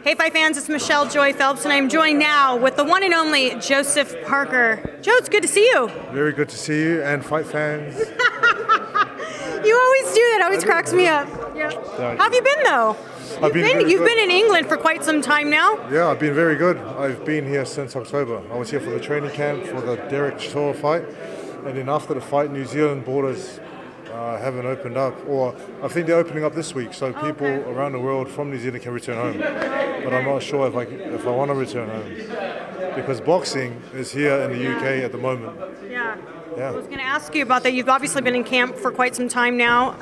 Hey, Fight fans, it's Michelle Joy Phelps, and I'm joined now with the one and only Joseph Parker. Joe, it's good to see you. Very good to see you and fight fans. You always do that. Always cracks me up. Yeah. How have you been, though? You've been in England for quite some time now. Yeah, I've been very good. I've been here since October. I was here for the training camp for the Chisora fight, and then after the fight, New Zealand borders haven't opened up, or I think they're opening up this week, so people around the world from New Zealand can return home. But I'm not sure if I want to return home, because boxing is here in the UK at the moment. Yeah. I was going to ask you about that. You've obviously been in camp for quite some time now.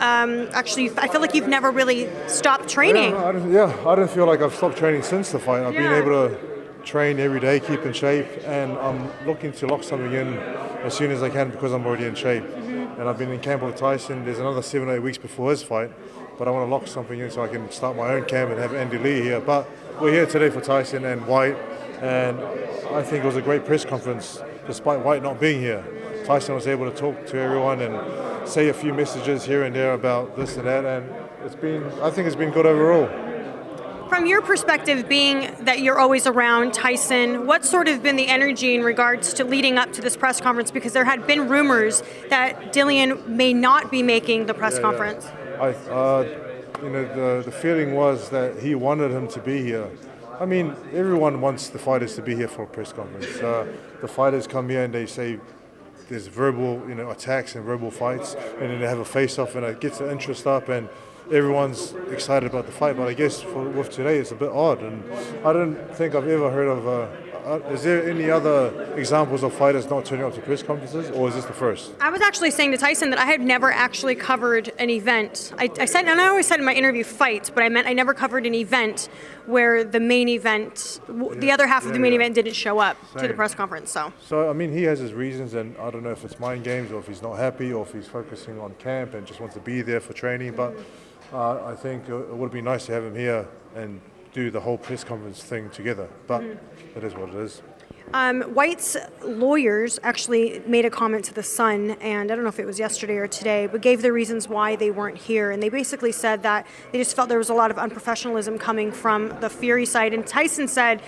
Actually, I feel like you've never really stopped training. I don't feel like I've stopped training since the fight. I've been able to train every day, keep in shape, and I'm looking to lock something in as soon as I can because I'm already in shape. And I've been in camp with Tyson. There's another 7 or 8 weeks before his fight, but I want to lock something in so I can start my own camp and have Andy Lee here. But we're here today for Tyson and Whyte, and I think it was a great press conference despite Whyte not being here. Tyson was able to talk to everyone and say a few messages here and there about this and that, and I think it's been good overall. From your perspective, being that you're always around Tyson, what's sort of been the energy in regards to leading up to this press conference? Because there had been rumors that Dillian may not be making the press conference. The feeling was that he wanted him to be here. I mean, everyone wants the fighters to be here for a press conference. The fighters come here and they say there's verbal, attacks and verbal fights, and then they have a face-off, and it gets the interest up, and everyone's excited about the fight. But I guess with today, it's a bit odd, and I don't think I've ever heard of. Is there any other examples of fighters not turning up to press conferences, or is this the first? I was actually saying to Tyson that I had never actually covered an event. I said, and I always said in my interview fight, but I meant I never covered an event where the main event, the other half of the main event didn't show up to the press conference. So I mean, he has his reasons, and I don't know if it's mind games or if he's not happy or if he's focusing on camp and just wants to be there for training. But I think it would be nice to have him here and do the whole press conference thing together, but it is what it is. Whyte's lawyers actually made a comment to The Sun, and I don't know if it was yesterday or today, but gave the reasons why they weren't here. And they basically said that they just felt there was a lot of unprofessionalism coming from the Fury side. And Tyson said,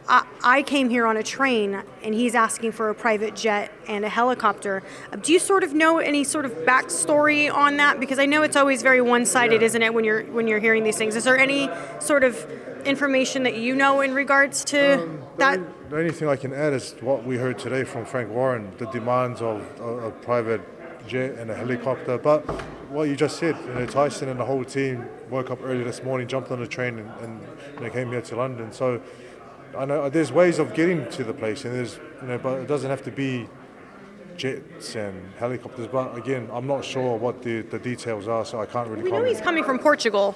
I came here on a train, and he's asking for a private jet and a helicopter. Do you sort of know any sort of backstory on that? Because I know it's always very one-sided, isn't it, when you're hearing these things? Is there any sort of information that you know in regards to that? The only thing I can add is what we heard today from Frank Warren, the demands of a private jet and a helicopter. But what you just said, Tyson and the whole team woke up early this morning, jumped on the train, and they came here to London. So I know there's ways of getting to the place, and but it doesn't have to be jets and helicopters. But again, I'm not sure what the details are, so I can't really comment. We know he's coming from Portugal.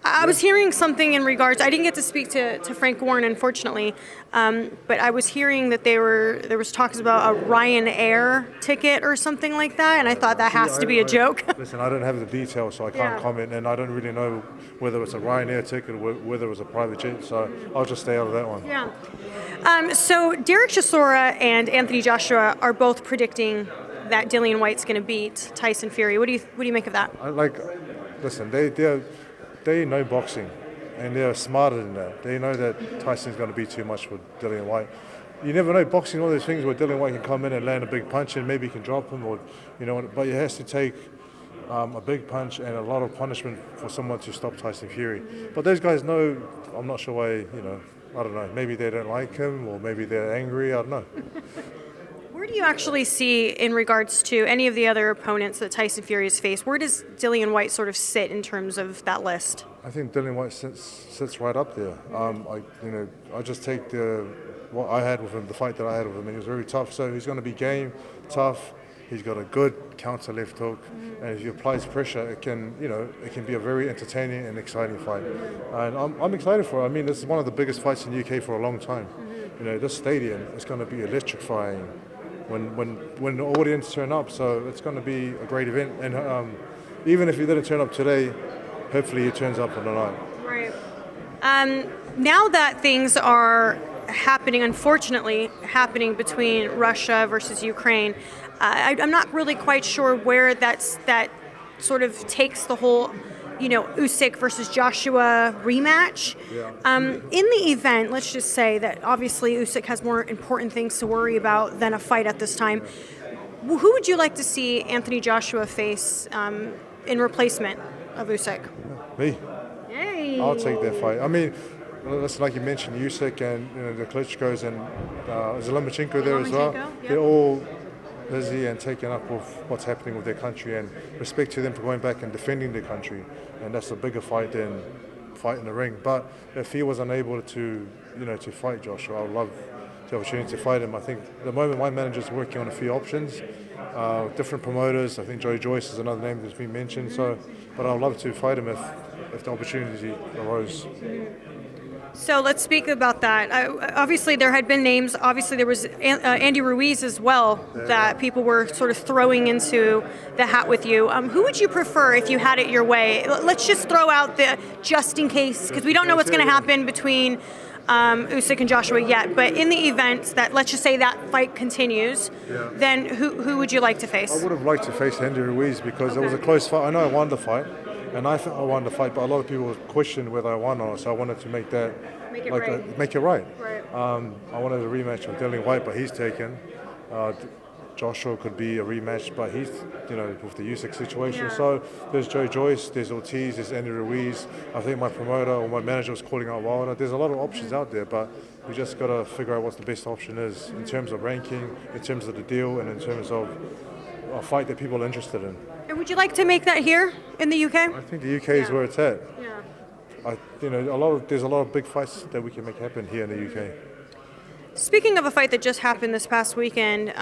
I was hearing something in regards. I didn't get to speak to Frank Warren, unfortunately, but I was hearing that there was talks about a Ryanair ticket or something like that, and I thought that has to be a joke. Listen, I don't have the details, so I can't comment, and I don't really know whether it's a Ryanair ticket or whether it was a private jet, so I'll just stay out of that one. Yeah. So Derek Chisora and Anthony Joshua are both predicting that Dillian Whyte's going to beat Tyson Fury. What do you make of that? Listen, they know boxing, and they're smarter than that. They know that Tyson's going to be too much for Dillian Whyte. You never know, boxing, all those things where Dillian Whyte can come in and land a big punch and maybe he can drop him, or but it has to take a big punch and a lot of punishment for someone to stop Tyson Fury. But those guys know. I'm not sure why. I don't know. Maybe they don't like him, or maybe they're angry. I don't know. Where do you actually see, in regards to any of the other opponents that Tyson Fury has faced, where does Dillian Whyte sort of sit in terms of that list? I think Dillian Whyte sits right up there. I just take what I had with him, the fight that I had with him, and he was very tough. So he's going to be game, tough. He's got a good counter left hook, and if he applies pressure, it can be a very entertaining and exciting fight. And I'm excited for it. I mean, this is one of the biggest fights in the UK for a long time. This stadium is going to be electrifying when the audience turn up. So it's going to be a great event. And even if he didn't turn up today, hopefully he turns up on the night. Right. Now that things are unfortunately happening between Russia versus Ukraine, I'm not really quite sure where that sort of takes the whole Usyk versus Joshua rematch. In the event, let's just say that obviously Usyk has more important things to worry about than a fight at this time. Who would you like to see Anthony Joshua face in replacement of Usyk? Me. Yay. I'll take that fight. I mean, listen, like you mentioned, Usyk and the Klitschko's and Lomachenko there as well. Yeah. They're all busy and taken up with what's happening with their country, and respect to them for going back and defending their country. And that's a bigger fight than fight in the ring. But if he was unable to fight Joshua, I would love the opportunity to fight him. I think at the moment my manager's working on a few options, different promoters. I think Joey Joyce is another name that's been mentioned. But I'd love to fight him if the opportunity arose. So let's speak about that. Obviously, there had been names. Obviously, there was Andy Ruiz as well that people were sort of throwing into the hat with you. Who would you prefer if you had it your way? Let's just throw out the just in case, because we don't know what's going to happen between Usyk and Joshua yet. But in the event that, let's just say that fight continues, then who would you like to face? I would have liked to face Andy Ruiz because it was a close fight. I know I won the fight. And I think I won the fight, but a lot of people questioned whether I won or not, so I wanted to make it right. I wanted a rematch with Dillian Whyte, but he's taken. Joshua could be a rematch, but he's, with the Usyk situation. Yeah. So there's Joe Joyce, there's Ortiz, there's Andy Ruiz. I think my promoter or my manager was calling out Wilder. There's a lot of options out there, but we just got to figure out what the best option is in terms of ranking, in terms of the deal, and in terms of a fight that people are interested in. And would you like to make that here in the UK? I think the UK is where it's at. Yeah. There's a lot of big fights that we can make happen here in the UK. Speaking of a fight that just happened this past weekend,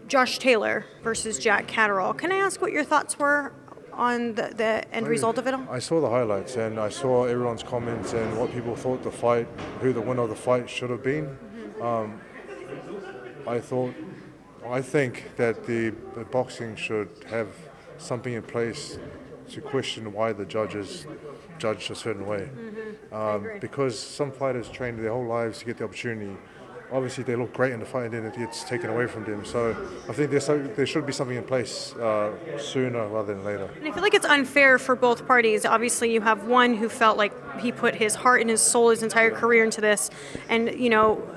Josh Taylor versus Jack Catterall. Can I ask what your thoughts were on the end result of it all? I saw the highlights and I saw everyone's comments and what people thought the fight, who the winner of the fight should have been. I think that the boxing should have something in place to question why the judges judged a certain way. Because some fighters train their whole lives to get the opportunity. Obviously, they look great in the fight and then it gets taken away from them. So I think there should be something in place sooner rather than later. And I feel like it's unfair for both parties. Obviously, you have one who felt like he put his heart and his soul, his entire career into this, and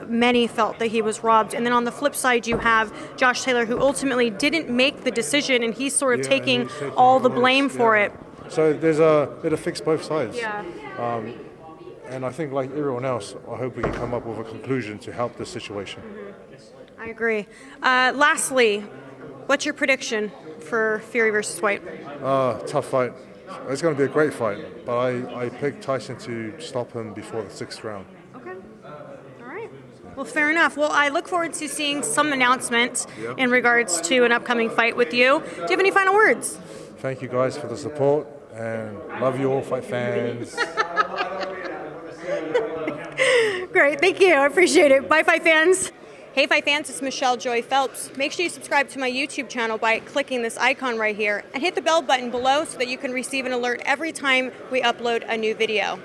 many felt that he was robbed. And then on the flip side, you have Josh Taylor, who ultimately didn't make the decision, and he's sort of taking all the blame for it. So it'll fix both sides. Yeah. And I think, like everyone else, I hope we can come up with a conclusion to help this situation. I agree. Lastly, what's your prediction for Fury versus Whyte? Tough fight. It's going to be a great fight, but I picked Tyson to stop him before the 6th round. Okay. All right. Well, fair enough. Well, I look forward to seeing some announcements in regards to an upcoming fight with you. Do you have any final words? Thank you guys for the support, and love you all, fight fans. Great, thank you. I appreciate it. Bye, Fight fans. Hey, Fight fans, it's Michelle Joy Phelps. Make sure you subscribe to my YouTube channel by clicking this icon right here and hit the bell button below so that you can receive an alert every time we upload a new video.